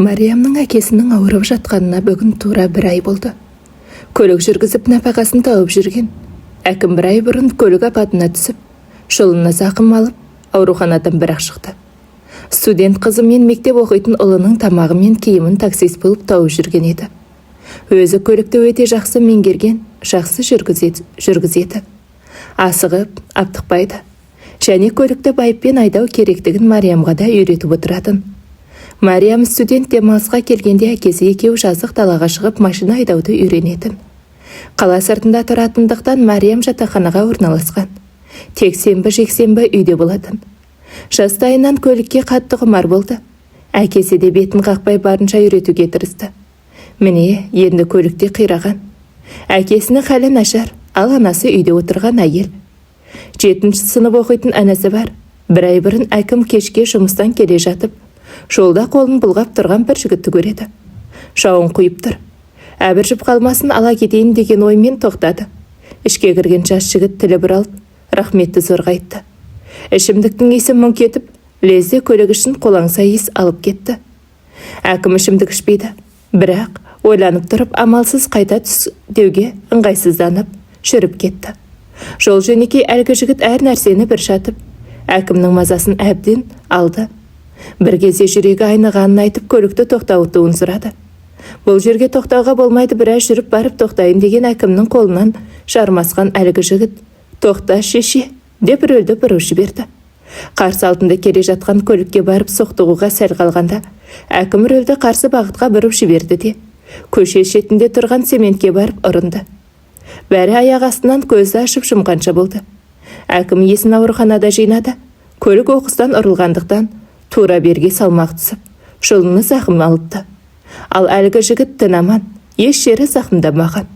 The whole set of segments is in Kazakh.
Мариямның әкесінің ауырып жатқанына бүгін тура 1 ай болды. Көлік жүргізіп нәпақасын тауып жүрген. Әкім 1 ай бұрын көлік апатына түсіп, жолына зақым алып, ауруханадан бірақ шықты. Студент қызы мен мектеп оқитын ұлының тамағы мен киімін таксист болып тауып жүрген еді. Өзі көлікті өте жақсы меңгерген, жақсы жүргізеді. Асығып, аптықпайды. Және көлікті байыппен айдау керектігін Мариямға да үйретіп отыратын. Мариям студент демалысқа келгенде әкесі екеуі жазық далаға шығып машина айдауды үйренетін. Қала сыртында тұратындықтан Мариям жатақханаға орналасқан. Тек сенбі-жексенбі үйде болатын. Жастайынан көлікке қатты құмар болды. Әкесі де бетін қақпай барынша үйретуге тырысты. Міне, енді көлікте қираған. Әкесінің халі нашар, ал анасы үйде отырған әйел. 7-ші сынып оқитын анасы бар. 1 ай бұрын әкім кешке жұмыстан келе жатып, жолда қолын бұлғап тұрған бір жігітті көреді. Жауын құйып тұр. Әбіржіп қалмасын ала кетейін деген оймен тоқтады. Ішке кірген жас жігіт тілі бұралып, рахметті зорға айтты. Ішімдіктің иісі мүңк етіп, лезде көлік үшін қолаңса иіс алып кетті. Әкім ішімдік ішпейді, бірақ ойланып тұрып амалсыз қайта түс деуге ыңғайсызданып жүріп кетті. Жол жөнекей әлгі жігіт әр нәрсені бір шатып, әкімнің мазасын әбден алды. Бір кезде жүрегі айнығанын айтып көлікті тоқтауын сұрады. Бұл жерге тоқтауға болмайды, біраз жүріп барып тоқтайын деген әкімнің қолынан жармасқан әлгі жігіт «Тоқта, шеше!» деп рөлді бұрып жіберді. Қарсы алдында келе жатқан көлікке барып соқтығуға сәл қалғанда, әкім рөлді қарсы бағытқа бұрып жіберді де, көше шетінде тұрған цементке барып ұрынды. Бәрі аяқ астынан көзді ашып жұмғанша болды. Әкім есін ауруханада жинады. Көлік оқыстан ұрылғандықтан тура берге салмақ түсіп, жолына зақым алыпты. Ал әлгі жігіт тін аман, еш жері зақымдамаған.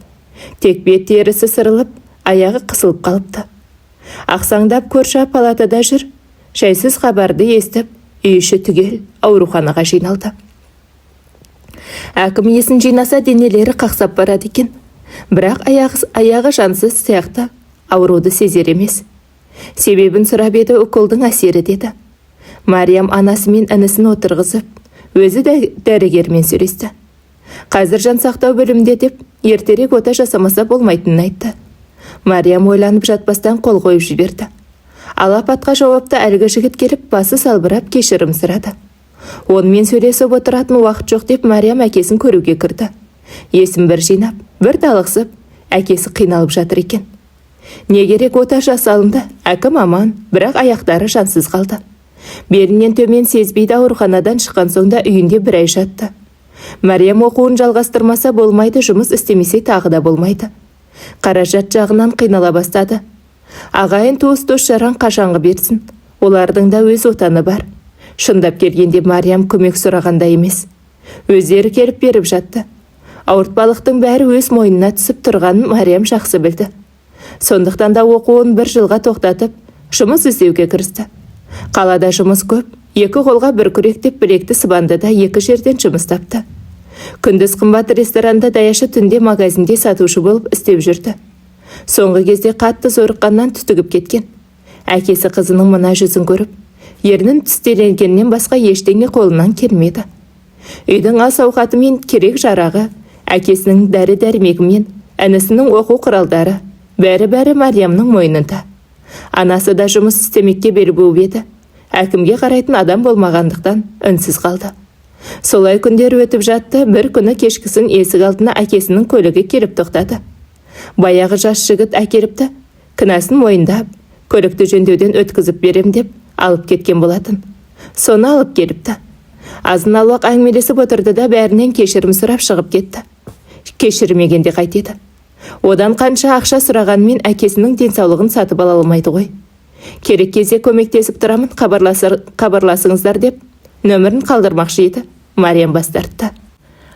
Тек бет терісі сырылып, аяғы қысылып қалыпты. Ақсаңдап көрші палатада жүр. Жайсыз хабарды естіп, үй іші түгел ауруханаға жиналды. Әкім есін жинаса денелері қақсап барады екен. Бірақ аяғы жансыз сияқты ауруды сезер емес. Себебін сұрап еді, уколдың әсері деді. Мариям анасы мен інісін отырғызып, өзі дәрігермен сөйлесті. Қазір жан сақтау бөлімінде деп, ертерек ота жасамаса болмайтынын айтты. Мариям ойланып жатпастан қол қойып жіберді. Ал апатқа жауапты әлгі жігіт келіп, басы салбырап кешірім сұрады. Онымен сөйлесіп отыратын уақыт жоқ деп Мариям әкесін көруге кірді. Есін бір жинап, бір талықсып, әкесі қиналып жатыр екен. Не керек, ота жасалынды, әкім аман, бірақ аяқтары жансыз қалды. Белінен төмен сезбейді, ауруханадан шыққан соңда үйінде 1 ай жатты. Мариям оқуын жалғастырмаса болмайды, жұмыс істемесе тағы да болмайды. Қаражат жағынан қинала бастады. Ағайын туыс-дос жаран қашанғы берсін, олардың да өз отаны бар. Шындап келгенде Мариям көмек сұрағанда емес, өздері келіп беріп жатты. Ауыртпалықтың бәрі өз мойнына түсіп тұрғанын Мариям жақсы білді. Сондықтан да оқуын 1 жылға тоқтатып, жұмыс іздеуге кірісті. Қалада жұмыс көп, 2 қолға 1 күрек деп білекті Сыбандыда 2 жерден жұмыс тапты. Күндіз қымбат ресторанда, даяшы түнде магазинде сатушы болып істеп жүрді. Соңғы кезде қатты зорыққаннан түтігіп кеткен. Әкесі қызының мына жүзін көріп, ернін тістеленгеннен басқа ештеңе қолынан келмеді. Үйдің ас ауқаты мен керек жарағы, әкесінің дәрі-дәрмегі мен інісінің оқу құралдары, бәрі Мариямның мойнында. Анасы да жұмыс істемекке бел буып еді. Әкімге қарайтын адам болмағандықтан үнсіз қалды. Солай күндер өтіп жатты. Бір күні кешкісін есік алдына әкесінің көлігі келіп тоқтады. Баяғы жас жігіт әкеліпті. Кінәсін мойындап, көлікті жөндеуден өткізіп берем деп алып кеткен болатын. Соны алып келіпті. Азын-аулақ әңгімелесіп отырды да бәрінен кешірім сұрап шығып кетті. Кешірмегенде қайтеді. Одан қанша ақша сұрағанмен әкесінің денсаулығын сатып ала алмайды ғой. Керек кезде көмектесіп тұрамын, хабарласыңыздар деп нөмірін қалдырмақшы еді. Мариям бас тартты.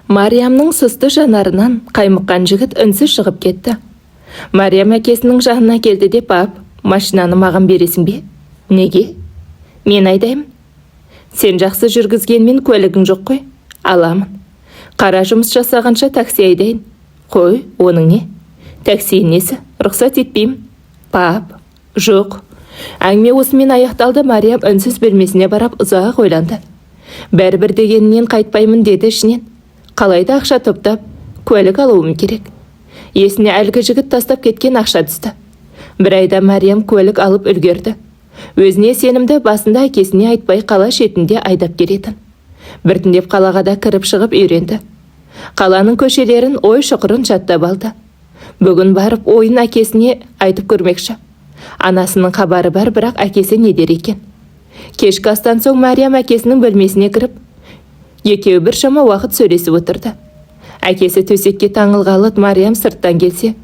Мариямның сұсты жанарынан қаймыққан жігіт үнсіз шығып кетті. Мариям әкесінің жанына келді деп, ап, машинаны маған бересің бе? Неге? Мен айдаймын. Сен жақсы жүргізгенмен көлігің жоқ қой. Аламын. Қара жұмыс жасағанша такси айдайын. Қой, оның не? Такси несі? Рұқсат етпеймін. Пап, жоқ. Әңгіме осымен аяқталды. Мариям үнсіз бөлмесіне барып ұзақ ойланды. Бәрібір дегенінен қайтпаймын деді ішінен. Қалайда ақша топтап, куәлік алуым керек. Есіне әлгі жігіт тастап кеткен ақша түсті. Бір айда Мариям куәлік алып үлгерді. Өзіне сенімді, басында әкесіне айтпай қала шетінде айдап келетін. Біртіндеп қалаға да кіріп шығып үйренді. Қаланың көшелерін, ой шұқырын жаттап алды. Бүгін барып ойын әкесіне айтып көрмекші. Анасының хабары бар, бірақ әкесі не дер екен. Кешкі астан соң Мариям әкесінің бөлмесіне кіріп, екеуі біршама уақыт сөйлесіп отырды. Әкесі төсекке таңылғалы Мариям сырттан келсе,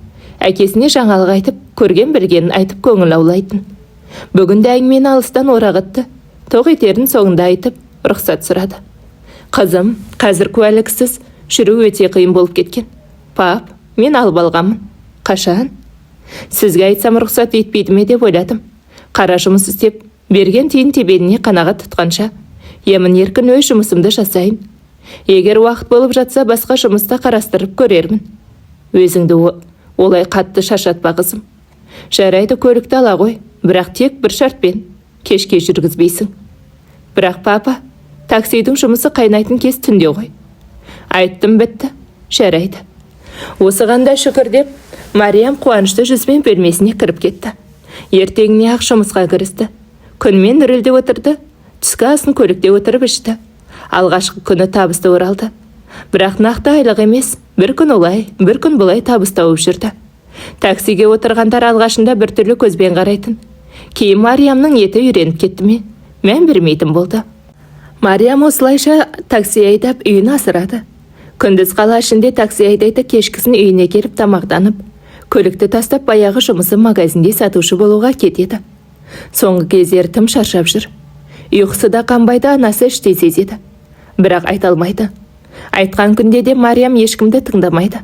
әкесіне жаңалық айтып, көрген білгенін айтып көңіл аулайтын. Бүгінде әңгімені алыстан орағытты. Тоқ етерін соңында айтып, рұқсат сұрады. Қызым, қазір куәліксіз жүру өте қиын болып кеткен. Пап, мен алып алғанмын. Қашан? Сізге айтсам рұқсат етпейді ме деп ойладым. Қара жұмыс істеп, берген тиын тебеніне қанағат тұтқанша, емін-еркін өз жұмысымды жасайын. Егер уақыт болып жатса, басқа жұмыста қарастырып көрермін. Өзіңді олай қатты шаршатпа қызым. Жарайды, көлікті ала ғой, бірақ тек бір шартпен, кешке жүргізбейсің. Бірақ папа, таксидің жұмысы қайнайтын кез түнде ғой. Айттым, бітті, жарайды. Осығанда шүкір деп, Мариям қуанышты жүзбен бөлмесіне кіріп кетті. Ертеңіне ақ жұмысқа кірісті. Күнмен үрілде отырды, түскі асын көлікте отырып ішті. Алғашқы күні табысты оралды. Бірақ нақты айлық емес, бір күн олай, бір күн бұлай табыс тауып жүрді. Таксиге отырғандар алғашында біртүрлі көзбен қарайтын. Кейін Мариямның еті үйреніп кетті ме, мән бермейтін болды. Мариям осылайша такси айдап үйін асырады. Күндіз қала ішінде такси айдайды, кешкісін үйіне келіп тамақтанып, көлікті тастап баяғы жұмысы магазинде сатушы болуға кетеді. Соңғы кездері тым шаршап жүр. Ұйқысы да қанбайды, анасы іштей сезеді. Бірақ айта алмайды. Айтқан күнде де Мариям ешкімді тыңдамайды.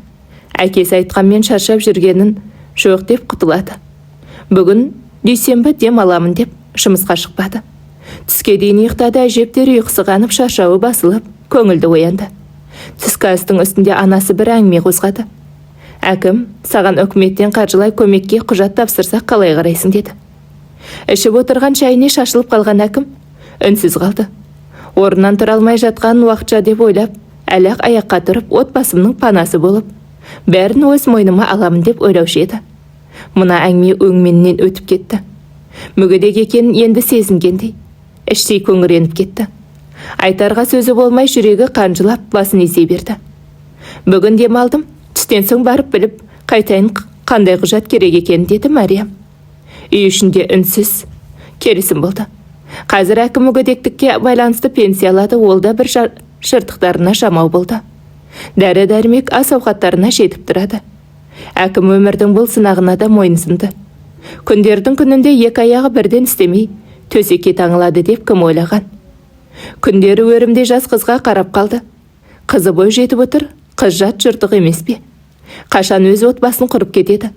Әкесі айтқанмен шаршап жүргенін жоқ деп құтылады. Бүгін дүйсенбі дем аламын деп жұмысқа шықпады. Түске дейін ұйықтады, әжептер ұйқысы қанып, шаршауы басылып, көңілді оянды. Түскі астың үстінде анасы бір әңгіме қозғады. Әкім, саған үкіметтен қаржылай көмекке құжат тапсырсақ қалай қарайсың деді. Ішіп отырған шайіне шашылып қалған әкім үнсіз қалды. Орнынан тұра алмай жатқанын уақытша деп ойлап, әлі аяққа тұрып, отбасымның панасы болып, бәрін өз мойныма аламын деп ойлаушы еді. Мына әңгіме өңменінен өтіп кетті. Мүгедек екенін енді сезінгендей, іштей көңіреніп кетті. Айтарға сөзі болмай жүрегі қанжылап, басын изей берді. Бүгін демалдым, түстен соң барып біліп, қайтайын қандай құжат керек екенін деді Мариям. Үй ішінде үнсіз келісім болды. Қазір әкім мүгедектікке байланысты пенсия алады, ол да бір жыртықтарына жамау болды. Дәрі-дәрмек ас ауқаттарына жетіп тұрады. Әкім өмірдің бұл сынағына да мойынсынды. Күндердің күнінде екі аяғы бірден істемей, төсекке таңылады деп кім ойлаған. Күндері өрімде жас қызға қарап қалды. Қызы бой жетіп отыр, қыз жат жыртық емес пе? Қашан өз отбасын құрып кетеді.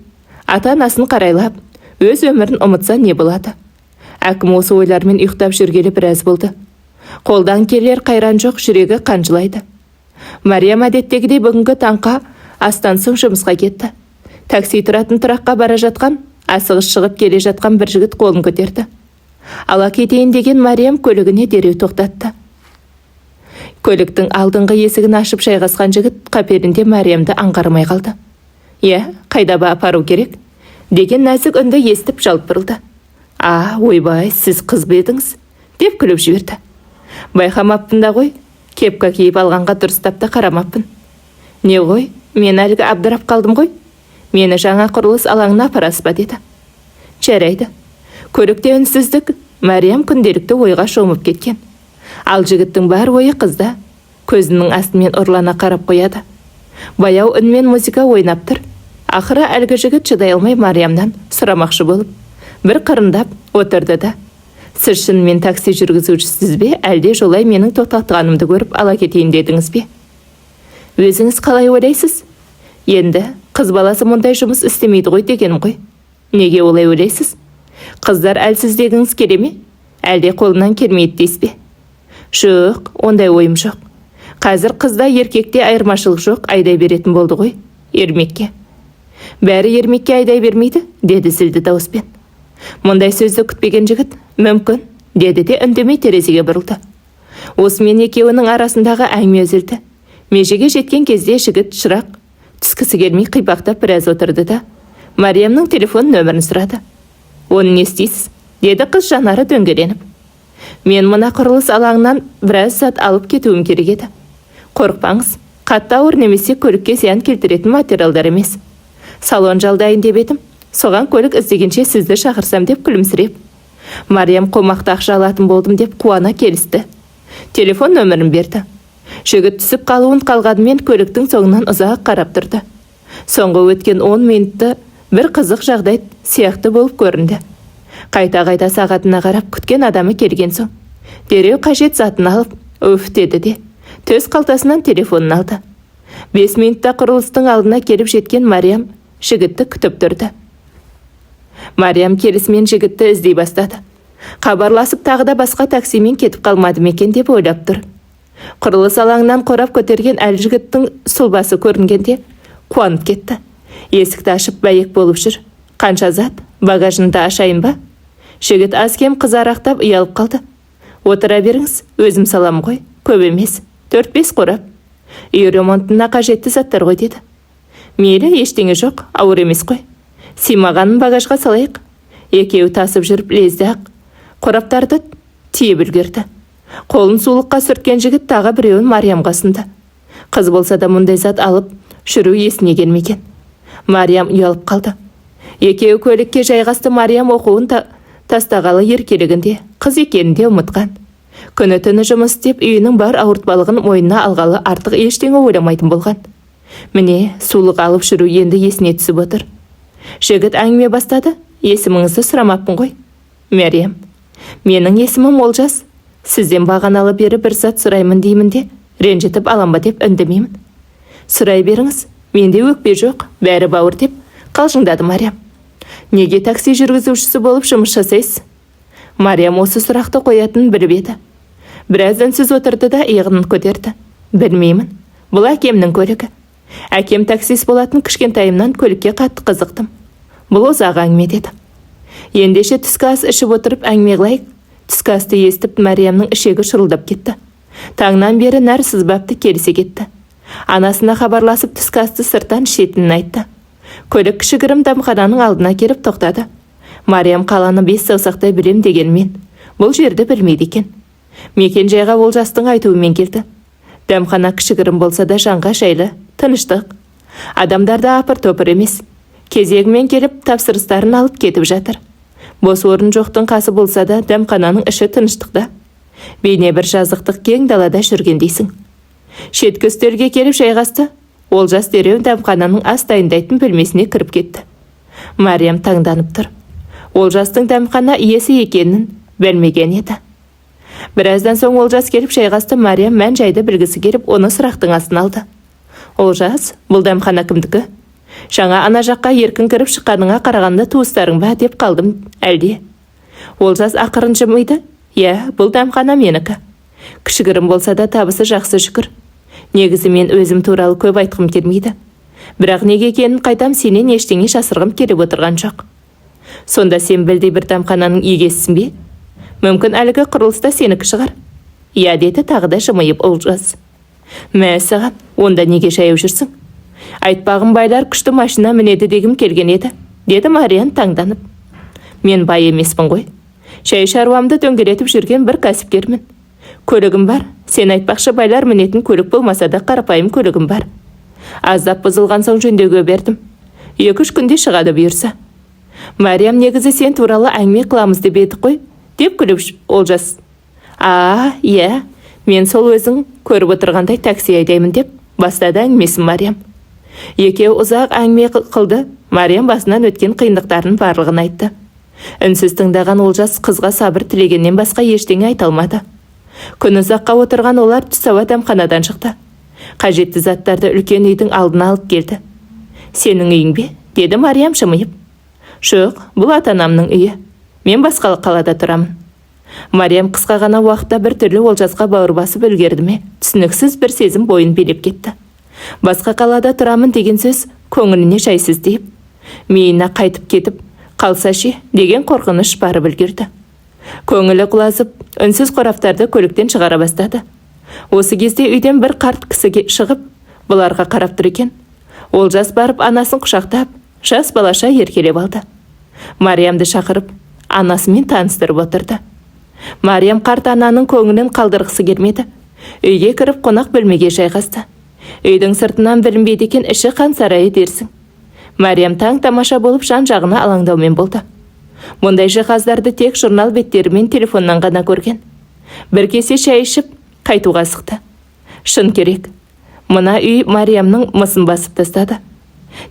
Ата-анасын қарайлап, өз өмірін ұмытса не болады? Әкім осы ойлармен ұйықтап жүргелі біраз болды. Қолдан келер қайран жоқ, жүрегі қанжылайды. Мариям әдеттегідей бүгінгі таңға астан соң жұмысқа кетті. Такси тұратын тұраққа бара жатқан, асығыс шығып келе жатқан бір жігіт қолын көтерді. Ала кетейін деген Мариям көлігіне дереу тоқтатты. Көліктің алдыңғы есігін ашып жайғасқан жігіт қаперінде Мариямды аңғармай қалды. «Иә, қайда апару керек?» деген нәзік үнді естіп жалт бұрылды. Ойбай, сіз қыз ба едіңіз?» деп күліп жіберді. «Байқамаппын да ғой, кепка киіп алғанға дұрыстап та қарамаппын». «Не ғой, мен әлгі абдырап қалдым ғой. Мені жаңа құрылыс алаңына апарасыз ба?» деді. «Жарайды». Көлікте үнсіздік, Мариям күнделікті ойға шомып кеткен. Ал жігіттің бар ойы қызда, көзінің астымен ұрлана қарап қояды. Баяу үнмен музыка ойнап тұр. Ақыры әлгі жігіт шыдай алмай Мариямнан сұрамақшы болып, бір қырындап отырды да: «Сіз шынымен такси жүргізушісіз бе, әлде жолай менің тоқтатқанымды көріп ала кетейін дедіңіз бе?» «Өзіңіз қалай ойлайсыз? Енді қыз баласы мұндай жұмыс істемейді ғой дегенім ғой». «Неге олай ойлайсыз? Қыздар әлсіз дегіңіз келе ме? Әлде қолынан келмейді дейсіз бе?» «Жоқ, ондай ойым жоқ. Қазір қызда еркекте айырмашылық жоқ, айдай беретін болды ғой, ермекке». «Бәрі ермекке айдай бермейді», деді зілді дауыспен. Мұндай сөзді күтпеген жігіт: «Мүмкін», деді де үндемей терезеге бұрылды. Осымен екеуінің арасындағы әңгіме үзілді. Межеге жеткен кезде жігіт шырақ түскісі келмей қипақтап біраз отырды да Мариямның телефон нөмірін сұрады. «Оны не істейсіз?» деді қыз жанары дөңгеленіп. «Мен мына құрылыс алаңынан біраз зат алып кетуім керек еді. Қорықпаңыз, қатты ауыр немесе көлікке зиян келтіретін материалдар емес. Салон жалдайын деп едім. Соған көлік іздегенше сізді шақырсам деп күлімсіреп. Мариям қомақты ақша алатын болдым деп қуана келісті. Телефон нөмірін берді. Жігіт түсіп қалуын қалғанымен көліктің соңынан ұзақ қарап тұрды. Соңғы өткен 10 минутты бір қызық жағдай сияқты болып көрінді. Қайта сағатына қарап күткен адамы келген соң дереу қажет затын алып «Өф» деді де төс қалтасынан телефонын алды. 5 минутта құрылыстың алдына келіп жеткен Мариям жігітті күтіп тұрды. Мариям келісімен жігітті іздей бастады. Хабарласып тағы да басқа таксимен кетіп қалмады екен деп ойлап тұр. Құрылыс алаңынан қорап көтерген әл жігіттің сұлбасы көрінгенде қуанып кетті. Есікті ашып бәйек болып жүр. «Қанша зат? Багажында ашайын ба?» Жігіт аз-кем қызарақтап ұялып қалды. «Отыра беріңіз, өзім салам ғой, көп емес, 4-5 қорап. Үй ремонтына қажетті заттар ғой» деді. «Мейлі, ештеңе жоқ, ауыр емес қой. Симағанын багажға салайық». Екеуі тасып жүріп лезде-ақ қораптарды тиеп үлгерді. Қолын сулыққа сүрткен жігіт тағы біреуін Мариямға ұсынды. Қыз болса да мұндай зат алып жүру есіне келмеген. Мариям ұялып қалды. Екеуі көлікке жайғасты. Мариям оқуын тастағалы еркелігінде қыз екенін де ұмытқан. Күні түні жұмыс істеп үйінің бар ауыртпалығын мойнына алғалы артық ештеңе ойламайтын болған. Міне сулық алып жүру енді есіне түсіп отыр. Жігіт әңгіме бастады. «Есіміңізді сұрамаппын ғой?» «Мәриям». «Менің есімім Олжас. Сізден бағаналы бері бір зат сұраймын деймін де, ренжітіп алам ба деп үндемеймін». «Сұрай беріңіз, менде өкпе жоқ, бәрі бауыр» деп қалжыңдады Мариям. «Неге такси жүргізушісі болып жұмыс жасайсыз?» Мариям осы сұрақты қоятынын біліп еді. Біраз үнсіз отырды да иығын көтерді. «Білмеймін, бұл әкемнің көлігі. Әкем таксист болатын, кішкентайымнан көлікке қатты қызықтым. Бұл ұзақ әңгіме» деді. Ендеше түскі ас ішіп отырып әңгіме қылайық. Түскі асты естіп Мариямның ішегі шырылдап кетті. Таңнан бері нәр сызбапты, келісе кетті. Анасына хабарласып түскі асты сырттан ішетінін айтты. Көлік кішігірім дәмхананың алдына келіп тоқтады. Мариям қаланы 5 саусақтай білем дегенмен бұл жерді білмейді екен. Мекен жайға Олжастың айтуымен келді. Дәмхана кішігірім болса да жанға жайлы, тыныштық. Адамдарда апыр-топыр емес. Кезегімен келіп тапсырыстарын алып кетіп жатыр. Бос орын жоқтың қасы болса да дәмхананың іші тыныштықта. Бейне бір жазықтық кең далада жүргендейсің. Шеткі үстелге келіп жайғасты. Олжас дереу дәмхананың ас дайындайтын бөлмесіне кіріп кетті. Мариям таңданып тұр. Олжастың дәмхана иесі екенін білмеген еді. Біраздан соң Олжас келіп жайғасты. Мариям мән жайды білгісі келіп оны сұрақтың астына алды. «Олжас, бұл дәмхана кімдікі? Жаңа ана жаққа еркін кіріп шыққаныңа қарағанда туыстарың ба?» деп қалдым әлде. Олжас ақырын жымиды. «Иә, бұл дәмхана менікі. Кішігірім болса да табысы жақсы шүкір. Негізі мен өзім туралы көп айтқым келмейді. Бірақ неге екенін қайтам, сенен ештеңе жасырғым келіп отырған жоқ». «Сонда сен білдей бір дәмхананың егесісің бе? Мүмкін әлгі құрылыста сенікі шығар?» «Иә» деді тағы да жымиып Олжас. «Мәссаған, онда неге жаяу жүрсің?» «Айтпағым, байлар күшті машина мінеді дегім келген еді», деді Мариям таңданып. «Мен бай емеспін ғой. Шай шаруамды дөңгелетіп жүрген бір кәсіпкермін. Көлігім бар. Сен айтпақшы, байлар мінетін көлік болмаса да қарапайым көлігім бар. Аздап бұзылған соң жөндеуге бердім. 2-3 күнде шығады бұйырса». «Мариям, негізі сен туралы әңгіме қыламыз деп едік қой», деп күліп Олжас. «Иә, мен сол өзің көріп отырғандай такси айдаймын» деп бастады әңгімесін Мариям. Екеу ұзақ әңгіме қылды. Мариям басынан өткен қиындықтарын барлығын айтты. Үнсіз тыңдаған Олжас қызға сабыр тілегеннен басқа ештеңе айта алмады. Күн ұзаққа отырған олар түс ауа дәмханадан шықты. Қажетті заттарды үлкен үйдің алдына алып келді. «Сенің үйің бе?» деді Мариям жымиып. «Жоқ, бұл ата-анамның үйі. Мен басқа қалада тұрамын». Мариям қысқа ғана уақытта бір түрлі Олжасқа бауыр басып үлгерді ме, түсініксіз бір сезім бойын билеп кетті. Басқа қалада тұрамын деген сөз көңіліне жайсыз дейіп, миына қайтып кетіп қалса ше деген қорқыныш барып үлгерді. Көңілі құлазып, үнсіз қораптарды көліктен шығара бастады. Осы кезде үйден бір қарт кісіге шығып, бұларға қарап тұр екен. Олжас барып анасын құшақтап, жас балаша еркелеп алды. Мариямды шақырып, анасымен таныстырып отырды. Мариям қарт ананың көңілін қалдырғысы келмеді. Үйге кіріп қонақ бөлмеге жайғасты. Үйдің сыртынан білінбейді екен, іші қан сарайы дерсің. Мариям таң тамаша болып жан-жағына алаңдаумен болды. Мұндай жиһаздарды тек журнал беттері мен телефоннан ғана көрген. Бір кесе шай ішіп, қайтуға асықты. Шын керек. Мына үй Мариямның мысын басып тастады.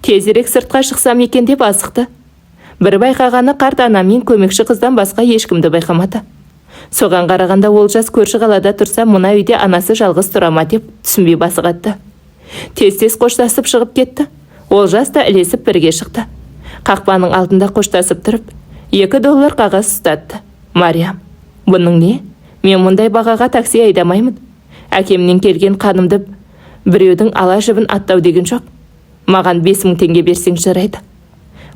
Тезірек сыртқа шықсам екен деп асықты. Бір байқағаны қарт анамен көмекші қыздан басқа ешкімді байқамады. Соған қарағанда Олжас көрші қалада тұрса, мына үйде анасы жалғыз тұра ма деп түсінбей басы қатты. Тез-тез қоштасып шығып кетті. Олжас та ілесіп бірге шықты. Қақпаның алдында қоштасып тұрып, $2 қағаз ұстатты. Мариям, бұның не? Мен мұндай бағаға такси айдамаймын. Әкемнен келген қанымды біреудің ала жібін аттау деген жоқ. Маған 5000 теңге берсең жарайды.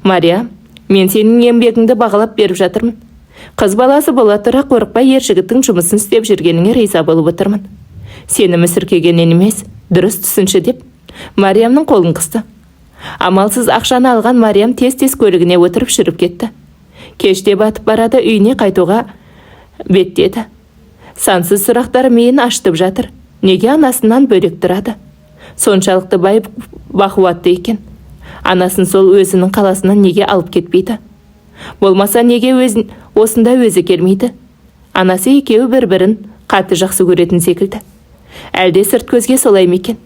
Мариям, мен сенің еңбегіңді бағалап беріп жатырмын. Қыз баласы бола тұра қорықпай ер жігіттің жұмысын істеп жүргеніңе риза болып отырмын. Сені мүсіркегеннен емес, дұрыс түсінші деп Мариямның қолын қысты. Амалсыз ақшаны алған Мариям тез-тез көлігіне отырып жүріп кетті. Кеште батып барады, үйіне қайтуға беттеді. Сансыз сұрақтар миын аштып жатыр. Неге анасынан бөлек тұрады? Соншалықты байып бақуатты екен. Анасын сол өзінің қаласынан неге алып кетпейді? Болмаса неге осында өзі келмейді? Анасы екеуі бір-бірін қатты жақсы көретін секілді. Әлде сырт көзге солай ма екен?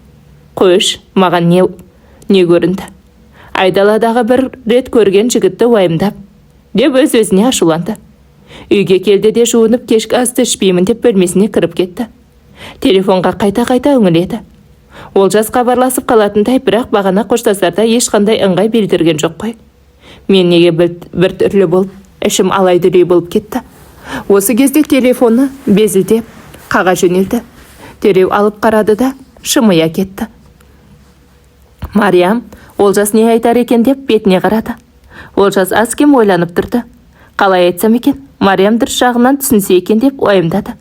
Қойш, маған не көрінді? Айдаладағы бір рет көрген жігітті уайымдап, деп өз-өзіне ашуланды. Үйге келді де жуынып, кешкі асты ішпеймін деп бөлмесіне кіріп кетті. Телефонға қайта-қайта үңіледі. Олжас хабарласып қалатындай, бірақ бағана қоштасарда ешқандай ыңғай білдірген жоқ қой. Мен неге бір түрлі болып, ішім алай-дүлей болып кетті. Осы кезде телефоны безілдеп қаға жөнелді. Дереу алып қарады да шымыя кетті. Мариям, Олжас не айтар екен деп бетіне қарады. Олжас аз кем ойланып тұрды. Қалай айтсам екен, Мариям дұрыс жағынан түсінсе екен деп ойымдады.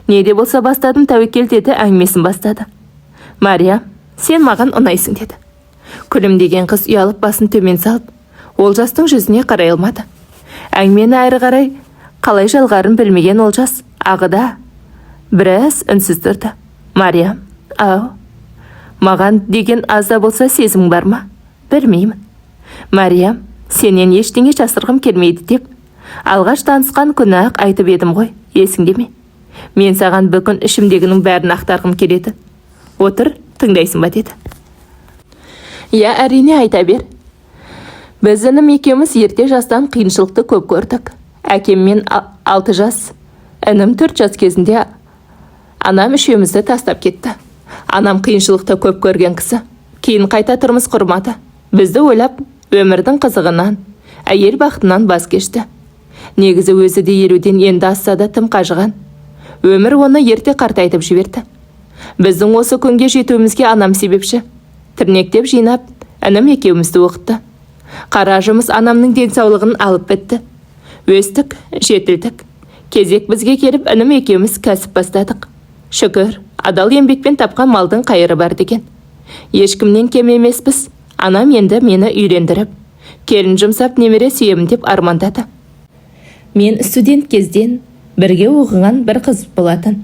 Не де болса бастадым, тәуекел деді, әңгімесін бастады. Мариям, сен маған ұнайсың деді. Күлімдеген қыз ұялып басын төмен салып, Олжастың жүзіне қарай алмады. Әңгімені әрі қарай қалай жалғарын білмеген Олжас ағыда біраз үнсіз тұрды. Мариям, ау, маған деген азда болса сезім бар ма? Білмеймін. Мариям, сенен ештеңе жасырғым келмейді деп алғаш танысқан күні-ақ айтып едім ғой, есіңде ме? Мен саған бүкін ішімдегінің бәрін ақтарғым келеді. Отыр, тыңдайсың ба деді. Я, әрине, айта бер. Біз інім екеуміз ерте жастан қиыншылықты көп көрдік. Әкеммен 6 жас, інім 4 жас кезінде анам үшеумізді тастап кетті. Анам қиыншылықты көп көрген кісі. Кейін қайта тұрмыс құрмады. Бізді ойлап, өмірдің қызығынан, әйел бақытынан бас кешті. Негізі өзі де 50-ден енді асса да тым қажыған. Өмір оны ерте қартайтып жіберді. Біздің осы күнге жетуімізге анам себепші. Тірнектеп жинап, інім екеумізді оқытты. Қара жұмыс анамның денсаулығын алып бітті. Өстік, жетілдік. Кезек бізге келіп, інім екеуміз кәсіп бастадық. Шүкір, адал еңбекпен тапқан малдың қайыры бар деген. Ешкімнен кем емеспіз. Анам енді мені үйлендіріп, келін жұмсап немере сүйемін деп армандады. Мен студент кезден бірге оқыған бір қыз болатын.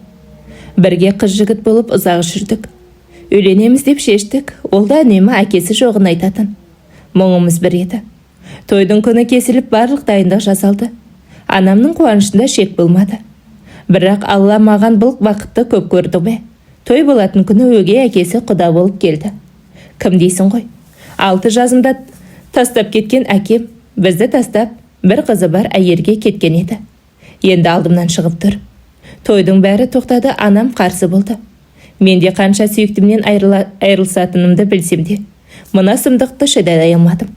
Бірге қыз жігіт болып ұзақ жүрдік. Үйленеміз деп шештік, ол да үнемі әкесі жоғын айтатын. Мұңымыз бір еді. Тойдың күні кесіліп барлық дайындық жасалды. Анамның қуанышында шек болмады. Бірақ Алла маған бұл бақытты көп көрді ме? Той болатын күні өгей әкесі құда болып келді. Кім дейсің ғой? 6 жасымда тастап кеткен әкем бізді тастап бір қызы бар әйелге кеткен еді. Енді алдымнан шығып тұр. Тойдың бәрі тоқтады, анам қарсы болды. Мен де қанша сүйіктімнен айырылсатынымды білсем де, мына сұмдықты шыдай алмадым.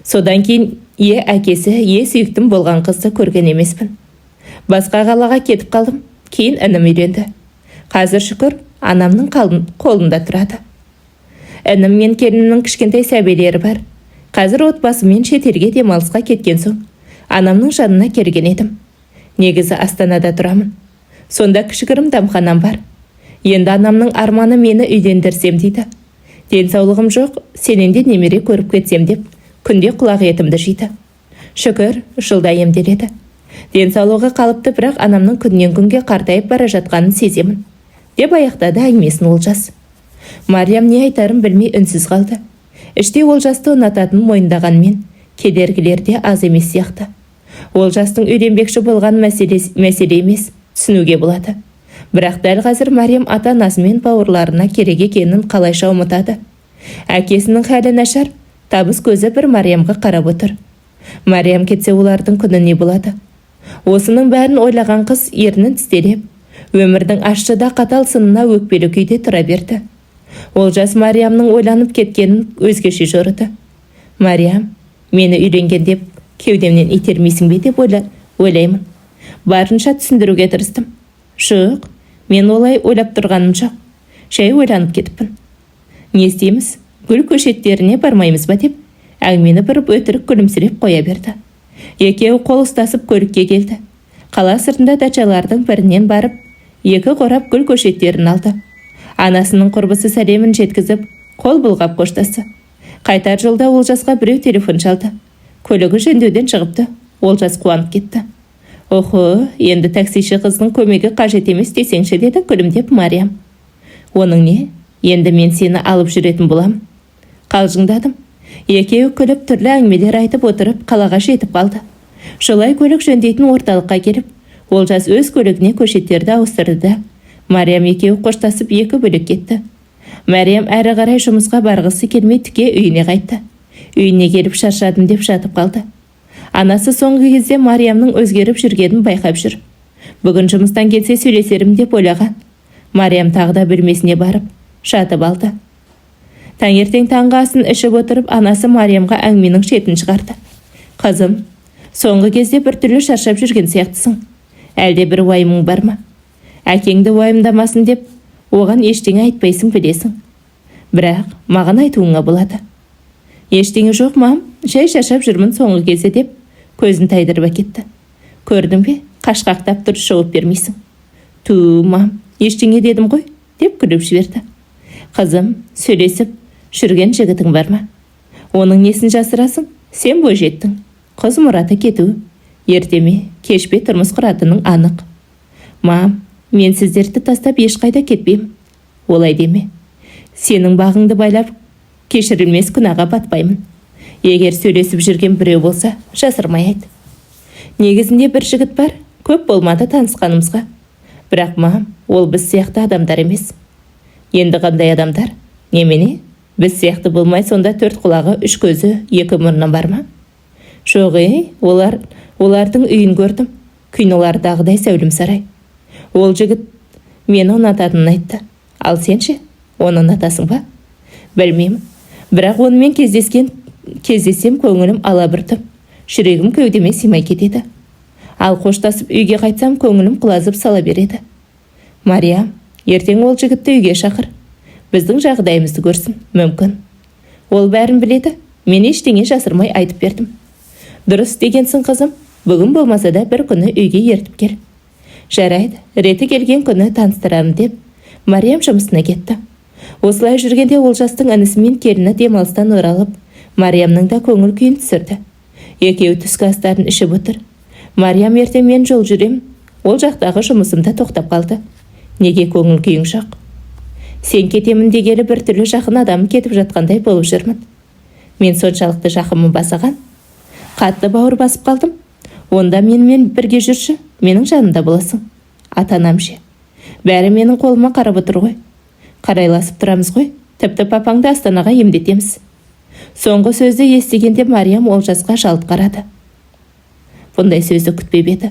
Содан кейін әкесі, сүйіктім болған қызды көрген емеспін. Басқа қалаға кетіп қалдым. Кейін інім үйленді. Қазір шүкір, анамның қолында тұрады. Інім мен келінімнің кішкентай сәбилері бар. Қазір отбасымен шетелге демалысқа кеткен соң, анамның жанына келген едім. Негізі Астанада тұрамын. Сонда кішігірім дәмханам бар. Енді анамның арманы мені үйлендірсем дейді. Денсаулығым жоқ, сенен де немере көріп кетсем деп, күнде құлақ етімді жейді. Шүкір, жылда емделеді. Денсаулығы қалыпты, бірақ анамның күннен күнге қартайып бара жатқанын сеземін. Деп аяқтады әңгімесін Олжас. Мариям не айтарын білмей үнсіз қалды. Іште Олжасты ұнататынын мойындағанмен, кедергілер де аз емес сияқты. Олжастың үйленбекші болған мәселе емес, түсінуге болады. Бірақ дәл қазір Мариям ата-анасы мен бауырларына керек екенін қалайша ұмытады. Әкесінің халі нашар, табыс көзі бір Мариямға қарап отыр. Мариям кетсе олардың күні не болады? Осының бәрін ойлаған қыз ернін тістелеп, өмірдің ащы да қатал сынына өкпелі күйде тұра берді. Олжас Мариямның ойланып кеткенін өзгеше жорыды. Мариям, мені үйленген деп кеудемнен итермейсің бе деп ойлаймын. Барынша түсіндіруге тырыстым. Жоқ, мен олай ойлап тұрғаным жоқ. Жай ойланып кетіппін. Не істейміз? Гүл көшеттеріне бармаймыз ба деп, әңгімені бір өтірік күлімсіреп қоя берді. Екеуі қол ұстасып көлікке келді. Қала сыртында дачалардың бірінен барып, 2 қорап гүл көшеттерін алды. Анасының құрбысы сәлемін жеткізіп, қол бұлғап қоштасы. Қайтар жолда Олжасқа біреу телефон шалды. Көлігі жөндеуден шығыпты. Олжас қуанып кетті. Охо, енді таксиші қыздың көмегі қажет емес десеңші деді күлімдеп Мариям. Оның не? Енді мен сені алып жүретін болам. Қалжыңдадым. Екеуі күліп түрлі әңгімелер айтып отырып қалаға жетіп қалды. Жолай көлік жөндейтін орталыққа келіп, Олжас өз көлігіне көшеттерді ауыстырды. Мариям екеуі қоштасып 2 бөлек кетті. Мариям әрі қарай жұмысқа барғысы келмей тіке үйіне қайтты. Үйіне келіп шаршадым деп жатып қалды. Анасы соңғы кезде Мариямның өзгеріп жүргенін байқап жүр. Бүгін жұмыстан келсе сөйлесерім деп ойлаған. Мариям тағы да бөлмесіне барып, жатып алды. Таңертең таңғы асын ішіп отырып, анасы Мариямға әңгіменің шетін шығарды. Қызым, соңғы кезде бір түрлі шаршап жүрген сияқтысың. Әлде бір уайымың бар ма? Әкеңді уайымдамасын деп, оған ештеңе айтпайсың білесің. Бірақ маған айтуыңа болады. Ештеңе жоқ, мам, жай шаршап жүрмін соңғы кезде деп, көзін тайдырып әкетті. Көрдің бе, қашқақтап тұрып жауап бермейсің. Ту, мам, ештеңе дедім ғой, деп күліп жіберді. Қызым, сөйлесіп жүрген жігітің бар ма? Оның несін жасырасың? Сен бойжеттің. Қыз мұраты кету. Ертеме, кешпе тұрмыс құратының анық. Мам, мен сіздерді тастап ешқайда кетпеймін. Олай деме. Сенің бағыңды байлап, кешірілмес күнәға батпаймын. Егер сөйлесіп жүрген біреу болса, жасырмай айт. Негізінде бір жігіт бар, көп болмады танысқанымызға. Бірақ мам, ол біз сияқты адамдар емес. Енді қандай адамдар? Немене? Біз сияқты болмай, сонда 4 құлағы, 3 көзі, 2 мұрны бар ма? Жоқ, олардың үйін көрдім. Кинолардағыдай сәулім сарай. Ол жігіт мені ұнататынын айтты. Ал сенше, оны ұнатасың ба? Білмеймін. Бірақ онымен кездесем көңілім алабұртып, жүрегім кеудеме симай кетеді. Ал қоштасып үйге қайтсам, көңілім құлазып сала береді. Мариям, ертең ол жігітті үйге шақыр. Біздің жағдайымызды көрсін, мүмкін. Ол бәрін біледі. Мен ештеңе жасырмай айтып бердім. Дұрыс дегенсің қызым. Бүгін болмаса да бір күні үйге ертіп кел. Жарайды, реті келген күні таныстырамын деп, Мариям жұмысына кетті. Осылай жүргенде Олжастың інісі мен келіні демалыстан оралып, Мариямның да көңіл күйін түсірді. Екеуі түскі астарын ішіп отыр. Мариям ертең мен жол жүремін. Ол жақтағы жұмысымда тоқтап қалды. Неге көңіл күйің жоқ? Сен кетемін дегелі бір түрлі жақын адам кетіп жатқандай болып жүрмін. Мен соншалықты жақынмын басаған. Қатты бауыр басып қалдым. Онда менімен бірге жүрші, менің жанымда боласың. Ата-анам ше. Бәрі менің қолыма қарап отыр ғой. Қарайласып тұрамыз ғой. Тіпті папаңды Астанаға емдетеміз. Соңғы сөзді естігенде Мариям Олжасқа жалт қарады. Бұндай сөзді күтпеп еді.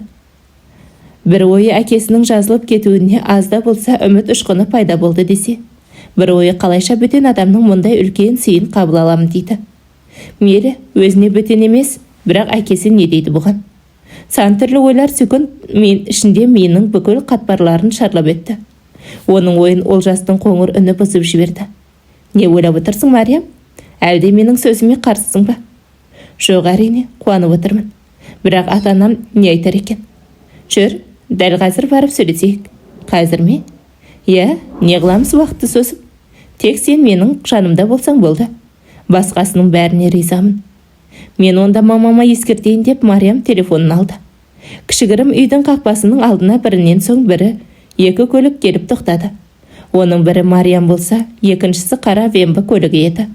Бір ойы әкесінің жазылып кетуіне азда болса үміт ұшқыны пайда болды десе, бір ойы қалайша бөтен адамның мұндай үлкен сыйын қабыл аламын дейді. Мейлі, өзіне бөтен емес, бірақ әкесі не дейді бұған? Сан түрлі ойлар секунд ішінде менің бүкіл қатпарларын шарлап өтті. Оның ойын Олжастың қоңыр үні бұзып жіберді. Не ойлап отырсың, Мариям? Әлде менің сөзіме қарсысың ба? Жоқ, әрине, қуанып отырмын. Бірақ ата-анам не айтар екен? Жүр, дәл қазір барып сөйлесейік. Қазір ме? Иә, не қыламыз уақытты созып? Тек сен менің жанымда болсаң болды. Басқасының бәріне ризамын. Мен онда мамама ескертейін деп Мариям телефонын алды. Кішігірім үйдің қақпасының алдына бірінен соң бірі екі көлік келіп тоқтады. Оның бірі Мариям болса, екіншісі қара Вембо көлігі еді.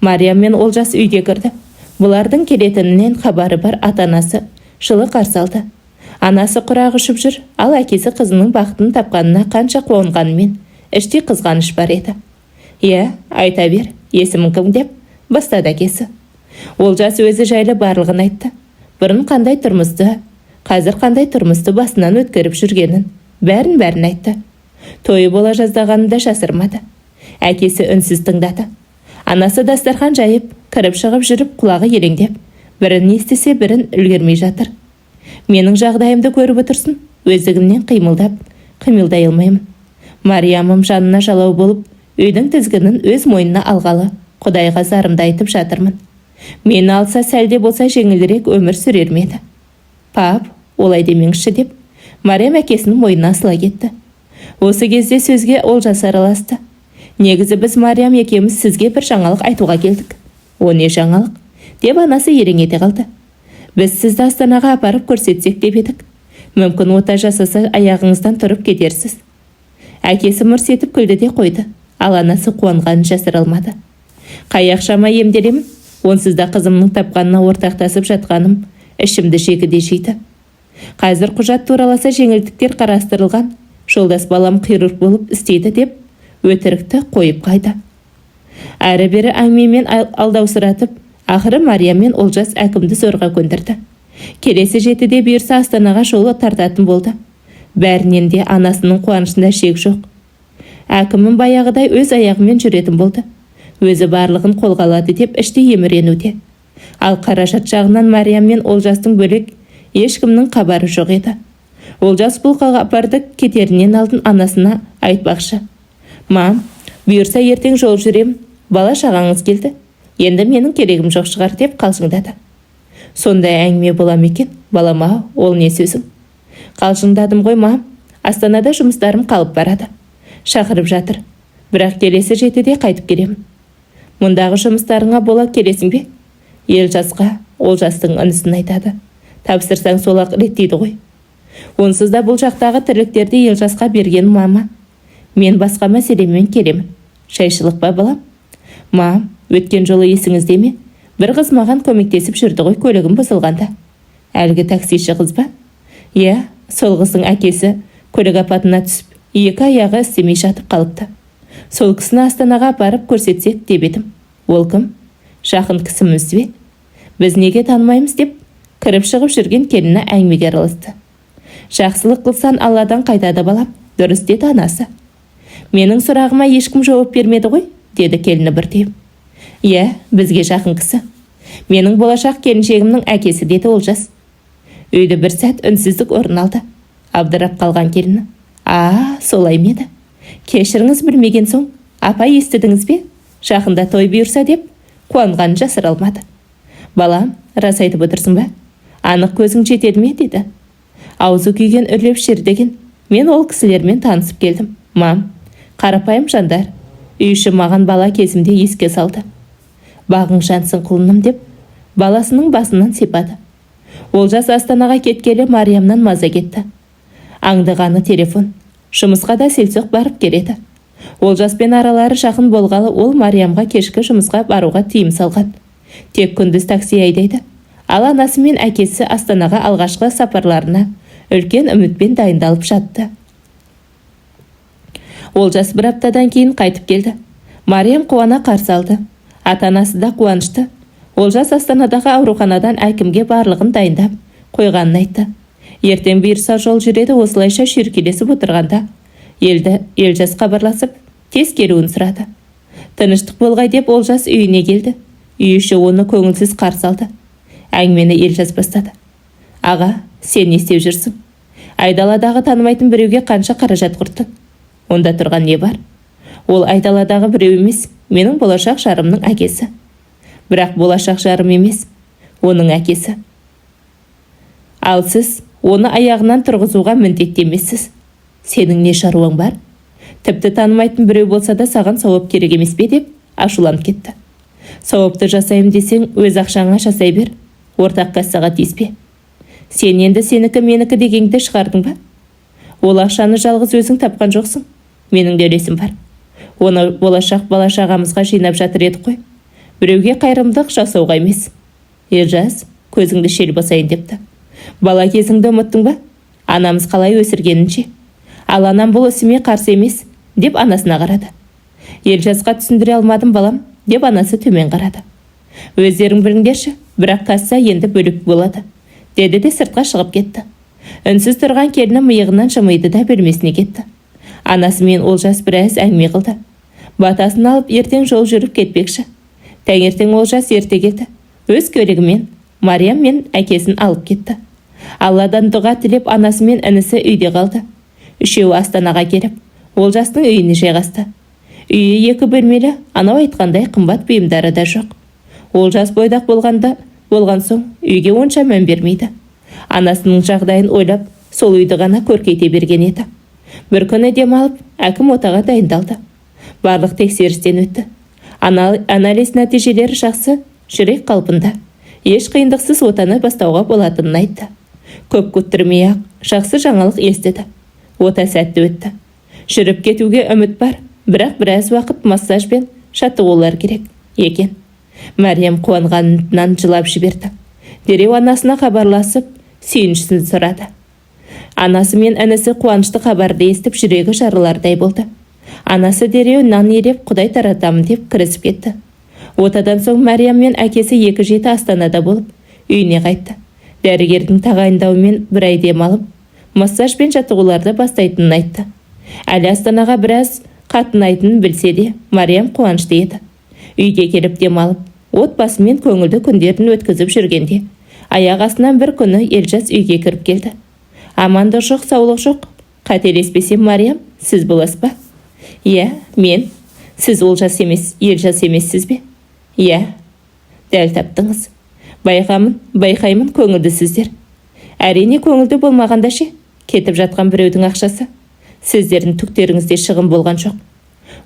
Мариям мен Олжас үйге кірді. Бұлардың келетінінен хабары бар ата-анасы жылы қарсы алды. Анасы құрақ ұшып жүр, ал әкесі қызының бақытын тапқанына қанша қуанғанымен іштей қызғаныш бар еді. Иә, айта бер, есімің кім деп бастады әкесі. Олжас өзі жайлы барлығын айтты. Бұрын қандай тұрмысты, қазір қандай тұрмысты басынан өткеріп жүргенін, бәрін айтты. Тойы бола жаздағанын да жасырмады. Әкесі үнсіз тыңдады. Анасы дастархан жайып, кіріп шығып жүріп құлағы елеңдеп, бірін естісе бірін үлгермей жатыр. Менің жағдайымды көріп отырсын, өздігімнен қимылдай алмаймын. Мариямым жанына жалау болып, үйдің тізгінін өз мойнына алғалы, Құдайға зарымды айтып жатырмын. Мені алса сәлде болса жеңілірек өмір сүрер ме еді. Пап, олай демеңізші деп, Мариям әкесінің мойнына асыла кетті. Осы кезде сөзге Олжас араласты. Негізі біз Мариям екеуміз сізге бір жаңалық айтуға келдік. О не жаңалық? Деп анасы ерең ете қалды. Біз сізді Астанаға апарып көрсетсек деп едік. Мүмкін ота жасаса аяғыңыздан тұрып кетерсіз. Әкесі мырс етіп күлді де қойды. Ал анасы қуанғанын жасыра алмады. Қай ақшама емделемін? Онсыз да қызымның тапқанына ортақтасып жатқаным ішімді жегіде жейді. Қазір құжат тураласа жеңілдіктер қарастырылған. Жолдас балам хирург болып істейді деп өтірікті қойып қайда. Әрі-бері әңгімемен алдаусыратып, ақыры Мариям мен Олжас әкімді зорға көндірді. Келесі жетіде бұйырса Астанаға жолы тартатын болды. Бәрінен де анасының қуанышында шек жоқ. Әкімім баяғыдай өз аяғымен жүретін болды. Өзі барлығын қолға алады деп іштей еміренуде. Ал қаражат жағынан Мариям мен Олжастың бөлек ешкімнің хабары жоқ еді. Олжас бұл хабарды кетерінен алдын анасына айтпақшы. Мам, бұйырса ертең жол жүрем, бала шағаңыз келді. Енді менің керегім жоқ шығар деп қалжыңдады. Сондай әңгіме бола ма екен? Балама, ол не сөзің? Қалжыңдадым ғой мам. Астанада жұмыстарым қалып барады. Шақырып жатыр. Бірақ келесі жетіде қайтып келемін. Мұндағы жұмыстарыңа бола келесің бе? Елжасқа Олжастың інісін айтады. Тапсырсаң солақ реттейді ғой. Онсыз да бұл жақтағы тірліктерді Елжасқа берген мама. Мен басқа мәселемен келемін. Шайшылық па балам? Мам, өткен жолы есіңізде ме? Бір қыз маған көмектесіп жүрді ғой көлігім бұзылғанда. Әлгі таксиші қыз ба? Иә, сол қыздың әкесі көлік апатына түсіп, екі аяғы істемей жатып қалыпты. Сол кісіні Астанаға апарып көрсетсек деп едім. Ол кім? Жақын кісіміз бе? Біз неге танымаймыз деп кіріп шығып жүрген келіні әңгімеге араласты. Жақсылық қылсан Алладан қайтады балам, дұрыс деді анасы. Менің сұрағыма ешкім жауап бермеді ғой, деді келіні біртеп. Иә, бізге жақын кісі. Менің болашақ келіншегімнің әкесі, деді Олжас. Үйді бір сәт үнсіздік орын алды. Абдырап қалған келіні. Солай ма еді? Кешіріңіз, білмеген соң. Апа, естідіңіз бе? Жақында той бұйырса деп қуанғанын жасыра алмады. Балам, рас айтып отырсың ба? Анық көзің жетеді ме, деді. Аузы күйген үрлеп шердеген. Мен ол кісілермен танысып келдім. Мам, қарапайым жандар. Үй іші маған бала кезімде еске салды. Бағың жансын құлыным деп баласының басынан сипады. Олжас Астанаға кеткелі Мариямнан маза кетті. Аңдығаны телефон. Жұмысқа да селсоқ барып келеді. Олжаспен аралары жақын болғалы ол Мариямға кешкі жұмысқа баруға тыйым салған. Тек күндіз такси айдайды. Ал анасы мен әкесі Астанаға алғашқы сапарларына үлкен үмітпен дайындалып жатты. Олжас бір аптадан кейін қайтып келді. Мариям қуана қарсы алды. Ата-анасы да қуанышты. Олжас Астанадағы ауруханадан әкімге барлығын дайындап қойғанын айтты. Ертең бұйырса жол жүреді. Осылайша шүйіркелесіп отырғанда Елжас хабарласып тез келуін сұрады. Тыныштық болғай деп Олжас үйіне келді. Үй іші оны көңілсіз қарсы алды. Әңгімені Елжас бастады. Аға, сен не істеп жүрсің? Айдаладағы танымайтын біреуге қанша қаражат құрттың? Онда тұрған не бар? Ол айдаладағы біреу емес, менің болашақ жарымның әкесі. Бірақ болашақ жарым емес, оның әкесі. Ал сіз оны аяғынан тұрғызуға міндетті емессіз. Сенің не шаруаң бар? Тіпті танымайтын біреу болса да саған сауап керек емес пе деп ашуланып кетті. Сауапты жасайым десең, өз ақшаңа жасай бер. Ортақ кассаға тиіспе. Сен енді сенікі менікі дегенді шығардың ба? Ол ақшаны жалғыз өзің тапқан жоқсың. Менің де үлесім бар. Оны болашақ бала-шағамызға жинап жатыр едік қой. Біреуге қайырымдылық жасауға емес. Елжас, көзіңді шел басайын депті. Бала кезіңді ұмыттың ба? Анамыз қалай өсіргенінше. Ал анам бұл ісіме қарсы емес, деп анасына қарады. Елжасқа түсіндіре алмадым балам, деп анасы төмен қарады. Өздерің біліңдерші, бірақ касса енді бөліп болады, деді де сыртқа шығып кетті. Үнсіз тұрған келіні миығынан жымиды да бөлмесіне кетті. Анасы мен Олжас біраз әңгіме қылды. Батасын алып ертең жол жүріп кетпекші. Таңертең Олжас ерте келді. Өз көлігімен Мариям мен әкесін алып кетті. Алладан дұға тілеп анасы мен інісі үйде қалды. Үшеуі Астанаға келіп, Олжастың үйіне жайғасты. Үйі 2 бөлмелі, анау айтқандай қымбат бұйымдары да жоқ. Олжас бойдақ болған соң үйге онша мән бермейді. Анасының жағдайын ойлап, сол үйді ғана көркейте берген еді. Бір күні демалып, әкім отаға дайындалды. Барлық тексерістен өтті. Анализ нәтижелері жақсы, жүрек қалпында. Еш қиындықсыз отаны бастауға болатынын айтты. Көп күттірмей-ақ жақсы жаңалық естіді. Ота сәтті өтті. Жүріп кетуге үміт бар, бірақ біраз уақыт массаж бен жаттығулар керек екен. Мариям қуанғанынан жылап жіберді. Дереу анасына хабарласып, сүйіншісін сұрады. Анасы мен інісі қуанышты хабарды естіп жүрегі жарылардай болды. Анасы дереу нан елеп Құдай таратамын деп кірісіп кетті. Отадан соң Мариям мен әкесі 2 жеті Астанада болып, үйіне қайтты. Дәрігердің тағайындауымен бір ай демалып, массаж бен жаттығуларды бастайтынын айтты. Әлі Астанаға біраз қатынайтынын білсе де, Мариям қуанышты еді. Үйге келіп демалып, отбасымен көңілді күндерін өткізіп жүргенде, аяқ астынан бір күні Елжас үйге кіріп келді. Амандық жоқ, саулық жоқ. Қателеспесем, Мариям, сіз боласыз ба? Иә, мен. Сіз Олжас емес, Елжас емессіз бе? Иә, дәл таптыңыз. Байқаймын көңілді сіздер. Әрине көңілді болмағанда ше, кетіп жатқан біреудің ақшасы. Сіздердің түктеріңізде шығын болған жоқ.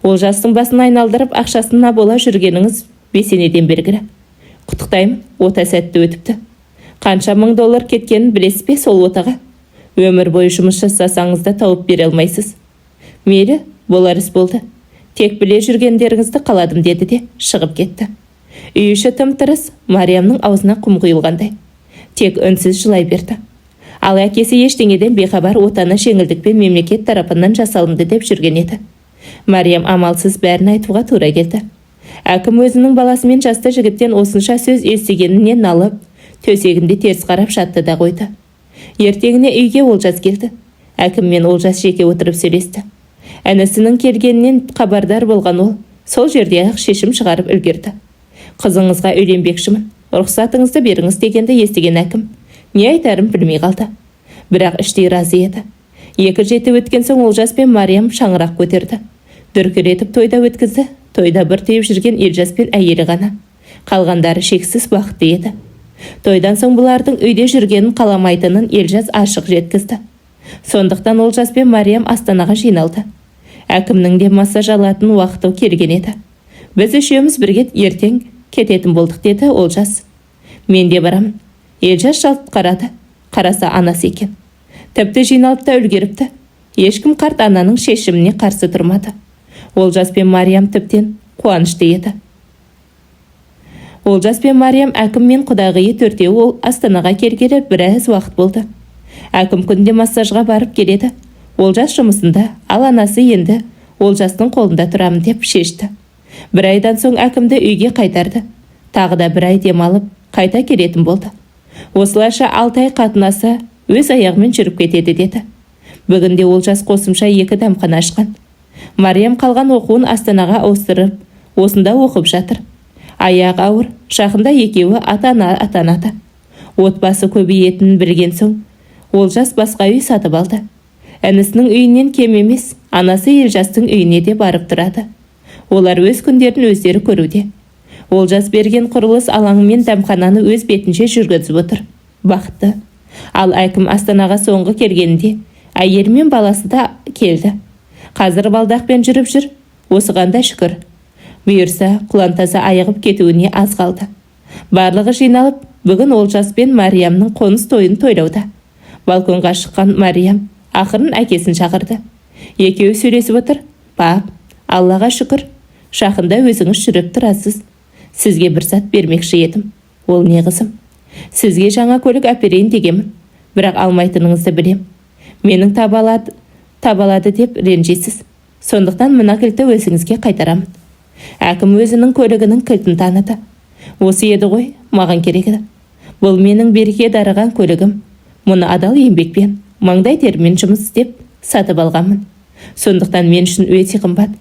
Олжастың басын айналдырып ақшасына бола жүргеніңіз бесенеден белгілі. Құттықтаймын, ота сәтті өтіпті. Қанша $1000 кеткенін білесіз бе сол отаға? Өмір бойы жұмыс жасасаңыз да тауып бере алмайсыз. Мейлі, болар іс болды. Тек біле жүргендеріңізді қаладым деді де шығып кетті. Үй іші тым-тырыс, Мариямның аузына құм құйылғандай. Тек үнсіз жылай берді. Ал әкесі ештеңеден бейхабар отаны жеңілдікпен мемлекет тарапынан жасалынды деп жүрген еді. Мариям амалсыз бәрін айтуға тура келді. Әкім өзінің баласымен жасты жігіттен осынша сөз естігеніне налып, төсегінде теріс қарап жатты да қойды. Ертеңіне үйге Олжас келді. Әкім мен Олжас жеке отырып сөйлесті. Әнісінің келгенінен хабардар болған ол, сол жерде-ақ шешім шығарып үлгерді. Қызыңызға үйленбекшімін, рұқсатыңызды беріңіз дегенді естіген әкім не айтарын білмей қалды. Бірақ іштей разы еді. 2 жеті өткен соң Олжас пен Мариям шаңырақ көтерді. Дүркіретіп тойда өткізді. Тойда бір түйіп жүрген Елжас пен әйелі ғана. Қалғандары шексіз бақытты еді. Тойдан соң бұлардың үйде жүргенін қаламайтынын Елжас ашық жеткізді. Сондықтан Олжас пен Мариям Астанаға жиналды. Әкімнің де массаж алатын уақыты келген еді. Біз үшеуміз бірге ертең кететін болдық деді Олжас. Мен де барамын. Елжас жалт қарады. Қараса анасы екен. Тіпті жиналып та үлгеріпті. Ешкім қарт ананың шешіміне қарсы тұрмады. Олжас пен Мариям тіптен қуанышты еді. Олжас пен Мариям әкім мен құдағиы төртеуі ол Астанаға келгелі біраз уақыт болды. Әкім күнде массажға барып келеді. Олжас жұмысында, ал анасы енді Олжастың қолында тұрамын деп шешті. Бір айдан соң әкімді үйге қайтарды. Тағы да бір ай демалып, қайта келетін болды. Осылайша 6 ай қатынаса, өз аяғымен жүріп кетеді деді. Бүгінде Олжас қосымша 2 дәмхана ашқан. Мариям қалған оқуын Астанаға ауыстырып, осында оқып жатыр. Аяғы ауыр, жақында екеуі ата-ана атанады. Отбасы көбейетінін білген соң, Олжас басқа үй сатып алды. Інісінің үйінен кем емес, анасы Елжастың үйіне де барып тұрады. Олар өз күндерін өздері көруде. Олжас берген құрылыс алаңы мен дәмхананы өз бетінше жүргізіп отыр. Бақытты. Ал әкім Астанаға соңғы келгенде әйелі мен баласы да келді. Қазір балдақпен жүріп жүр. Осыған да шүкір. Бұйырса, құлантаза айығып кетуіне аз қалды. Барлығы жиналып, бүгін Олжас пен Мариямның қоныс тойын тойлауда. Балконға шыққан Мариям ақырын әкесін шақырды. Екеуі сөйлесіп отыр. Бап, Аллаға шүкір, жақында өзіңіз жүріп тұрасыз. Сізге бір зат бермекші едім. Ол не қызым? Сізге жаңа көлік әперейін дегемін. Бірақ алмайтыныңызды білем. Менің табалады деп ренжисіз. Сондықтан мына кілтті өзіңізге қайтарамын. Әкім өзінің көлігінің кілтін таныды. Осы еді ғой, маған керегі. Бұл менің береке дарыған көлігім. Мұны адал еңбекпен, маңдай термен жұмыс істеп сатып алғанмын. Сондықтан мен үшін өте қымбат.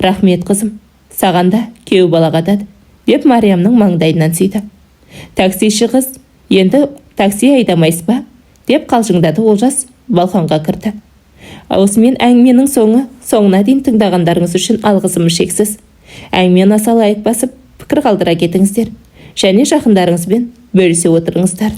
Рахмет қызым, саған да күйеу балағатады, деп Мариямның маңдайынан сүйді. Таксиші қыз, енді такси айдамайсыз ба? Деп қалжыңдады Олжас балконға кірді. Осымен әңгіменің соңына дейін тыңдағандарыңыз үшін алғысым шексіз. Әңгімені аса лайық басып, пікір қалдыра кетіңіздер. Және жақындарыңызбен бөлісе отырыңыздар.